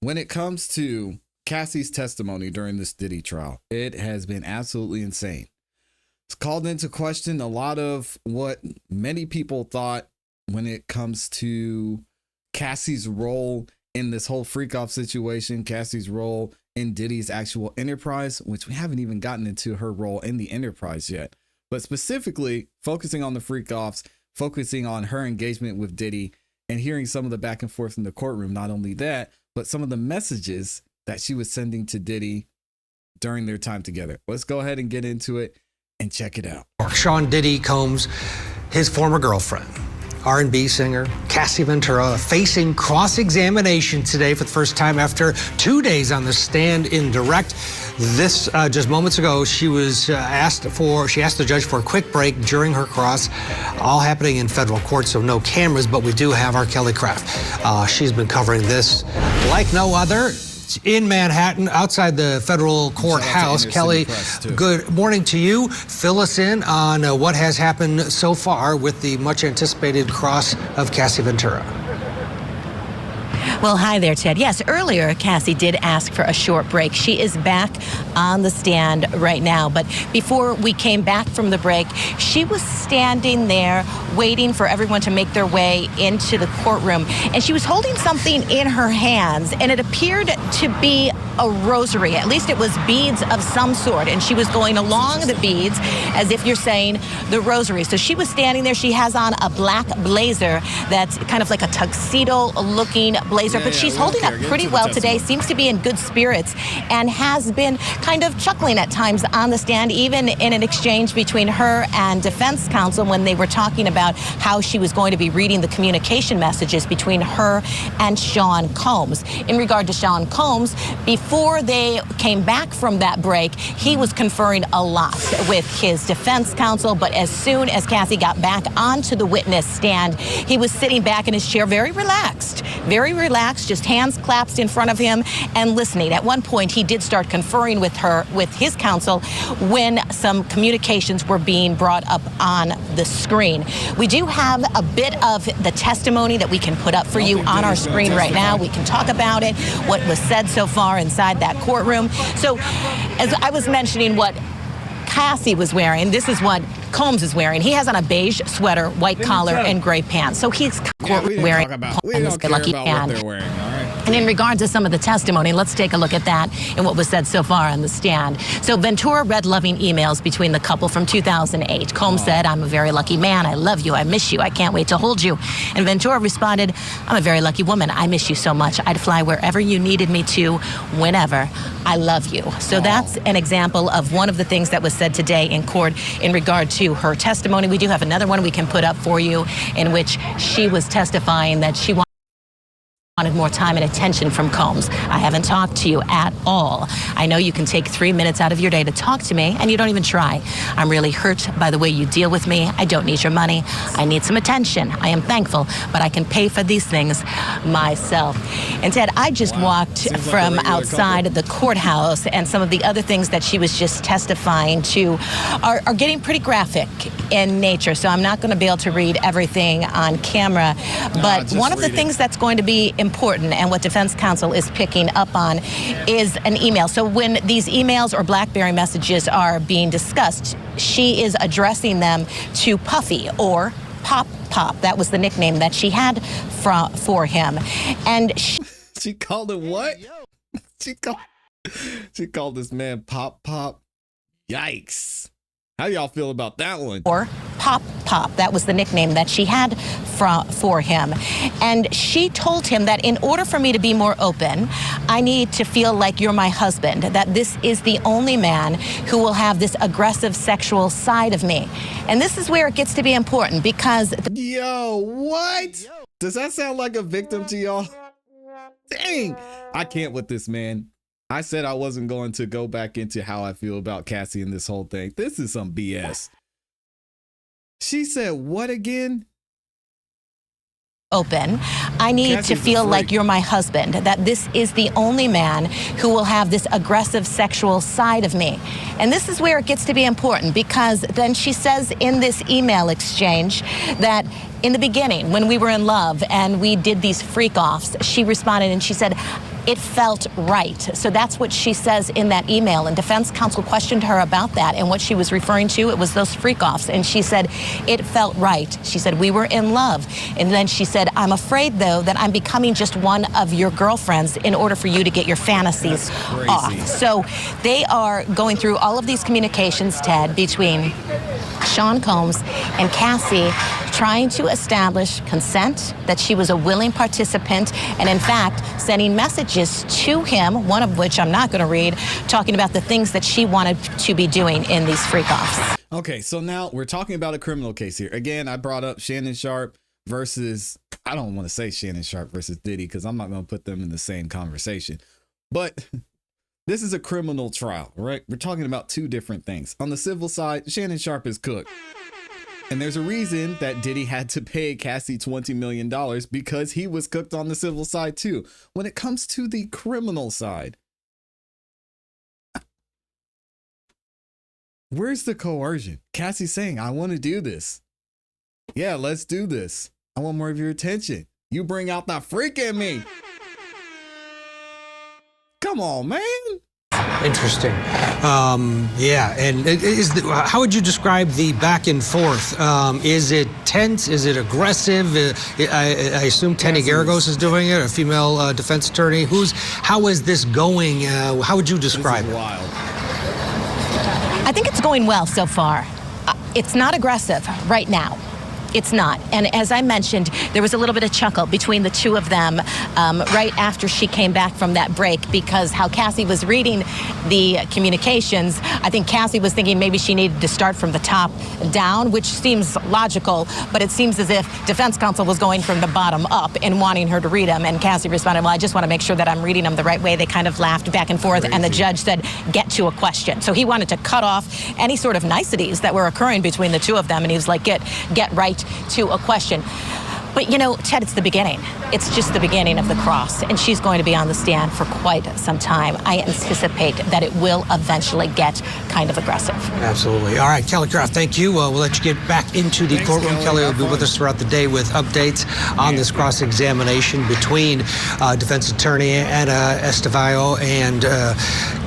When it comes to Cassie's testimony during this Diddy trial, it has been absolutely insane. It's called into question a lot of what many people thought when it comes to Cassie's role in this whole freak off situation, Cassie's role in Diddy's actual enterprise, which we haven't even gotten into her role in the enterprise yet, but specifically focusing on the freak offs, focusing on her engagement with Diddy and hearing some of the back and forth in the courtroom. Not only that, but some of the messages that she was sending to Diddy during their time together. Let's go ahead and get into it and check it out. Sean Diddy Combs, his former girlfriend, R&B singer Cassie Ventura, facing cross-examination today for the first time after 2 days on the stand in direct. This just moments ago, she asked the judge for a quick break during her cross, all happening in federal court, so no cameras, but we do have our Kelly Craft. She's been covering this like no other. In Manhattan, outside the federal courthouse. Kelly, good morning to you. Fill us in on what has happened so far with the much anticipated cross of Cassie Ventura. Well, hi there, Ted. Yes, earlier, Cassie did ask for a short break. She is back on the stand right now. But before we came back from the break, she was standing there waiting for everyone to make their way into the courtroom. And she was holding something in her hands, and it appeared to be a rosary. At least it was beads of some sort. And she was going along the beads as if you're saying the rosary. So she was standing there. She has on a black blazer that's kind of like a tuxedo-looking blazer. But she's holding up pretty well today, seems to be in good spirits, and has been kind of chuckling at times on the stand, even in an exchange between her and defense counsel when they were talking about how she was going to be reading the communication messages between her and Sean Combs. In regard to Sean Combs, before they came back from that break, he was conferring a lot with his defense counsel, but as soon as Cassie got back onto the witness stand, he was sitting back in his chair very relaxed, just hands clasped in front of him and listening. At one point, he did start conferring with his counsel when some communications were being brought up on the screen. We do have a bit of the testimony that we can put up for you on our screen right now. We can talk about it, what was said so far inside that courtroom. So, as I was mentioning what Cassie was wearing, this is what Combs is wearing. He has on a beige sweater, white collar, and gray pants. So he's wearing this good-lucky pan. And in regard to some of the testimony, let's take a look at that and what was said so far on the stand. So Ventura read loving emails between the couple from 2008. Combs said, "I'm a very lucky man. I love you. I miss you. I can't wait to hold you." And Ventura responded, "I'm a very lucky woman. I miss you so much. I'd fly wherever you needed me to, whenever. I love you." So that's an example of one of the things that was said today in court in regard to her testimony. We do have another one we can put up for you in which she was testifying that she wanted more time and attention from Combs. "I haven't talked to you at all. I know you can take 3 minutes out of your day to talk to me, and you don't even try. I'm really hurt by the way you deal with me. I don't need your money. I need some attention. I am thankful, but I can pay for these things myself." And Ted, I just walked from outside the courthouse, and some of the other things that she was just testifying to are getting pretty graphic in nature. So I'm not going to be able to read everything on camera. But one of the things that's going to be important and what defense counsel is picking up on is an email. So when these emails or BlackBerry messages are being discussed, she is addressing them to Puffy or Pop. That was the nickname that she had for him. And she called him what? She called this man Pop. Yikes. How do y'all feel about that one? Or Pop. That was the nickname that she had for him. And she told him that in order for me to be more open, I need to feel like you're my husband, that this is the only man who will have this aggressive sexual side of me. And this is where it gets to be important because... Yo, what? Does that sound like a victim to y'all? Dang, I can't with this, man. I said I wasn't going to go back into how I feel about Cassie and this whole thing. This is some BS. She said what again? Open. I need to feel like you're my husband, that this is the only man who will have this aggressive sexual side of me. And this is where it gets to be important because then she says in this email exchange that in the beginning, when we were in love and we did these freak offs, she responded and she said, it felt right. So that's what she says in that email. And defense counsel questioned her about that and what she was referring to. It was those freak-offs. And she said, it felt right. She said, we were in love. And then she said, I'm afraid, though, that I'm becoming just one of your girlfriends in order for you to get your fantasies off. So they are going through all of these communications, Ted, between Sean Combs and Cassie, trying to establish consent, that she was a willing participant, and in fact, sending messages to him, one of which I'm not going to read, talking about the things that she wanted to be doing in these freak-offs. Okay, so now we're talking about a criminal case here. Again, I brought up Shannon Sharpe versus, I don't want to say Shannon Sharpe versus Diddy because I'm not going to put them in the same conversation. But this is a criminal trial, right? We're talking about two different things. On the civil side, Shannon Sharpe is cooked. And there's a reason that Diddy had to pay Cassie $20 million because he was cooked on the civil side too. When it comes to the criminal side, where's the coercion? Cassie's saying, I want to do this. Yeah, let's do this. I want more of your attention. You bring out the freak in me. Come on, man. Interesting. Yeah, and how would you describe the back and forth? Is it tense? Is it aggressive? I assume Tenny Garagos is doing it, a female defense attorney. How is this going? How would you describe it? Wild. I think it's going well so far. It's not aggressive right now. It's not. And as I mentioned, there was a little bit of chuckle between the two of them right after she came back from that break, because how Cassie was reading the communications, I think Cassie was thinking maybe she needed to start from the top down, which seems logical, but it seems as if defense counsel was going from the bottom up and wanting her to read them. And Cassie responded, well, I just want to make sure that I'm reading them the right way. They kind of laughed back and forth. Crazy. And the judge said, get to a question. So he wanted to cut off any sort of niceties that were occurring between the two of them. And he was like, get right to a question. But, you know, Ted, it's the beginning. It's just the beginning of the cross. And she's going to be on the stand for quite some time. I anticipate that it will eventually get kind of aggressive. Absolutely. All right, Kelly Craft, thank you. We'll let you get back into the courtroom. Kelly will be with us throughout the day with updates on this cross-examination between defense attorney Anna Estevallo and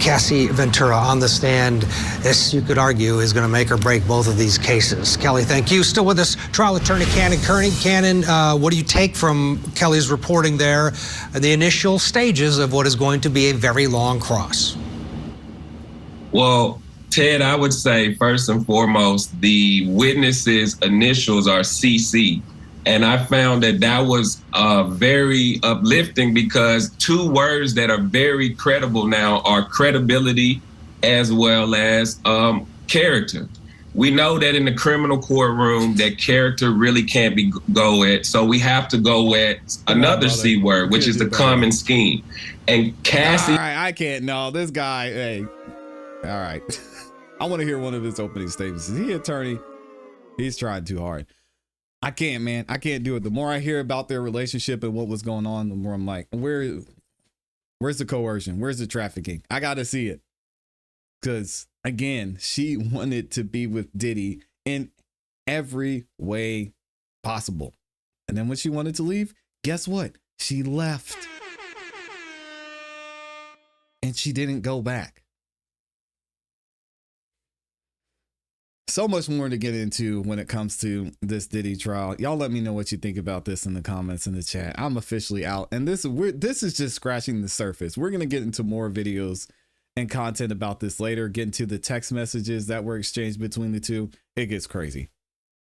Cassie Ventura on the stand. This, you could argue, is going to make or break both of these cases. Kelly, thank you. Still with us, trial attorney Cannon Kearney. Cannon, what do you take from Kelly's reporting there and the initial stages of what is going to be a very long cross? Well, Ted, I would say first and foremost, the witness's initials are CC. And I found that was very uplifting because two words that are very credible now are credibility as well as character. We know that in the criminal courtroom that character really can't go at, so we have to go at another C word, which is the common scheme. And Cassie... All right, I can't. No, this guy, hey. All right. I want to hear one of his opening statements. Is he attorney? He's trying too hard. I can't, man. I can't do it. The more I hear about their relationship and what was going on, the more I'm like, where's the coercion? Where's the trafficking? I got to see it. Because, again, she wanted to be with Diddy in every way possible. And then when she wanted to leave, guess what? She left. And she didn't go back. So much more to get into when it comes to this Diddy trial. Y'all let me know what you think about this in the comments in the chat. I'm officially out. And this is just scratching the surface. We're going to get into more videos and content about this later, get into the text messages that were exchanged between the two. It gets crazy.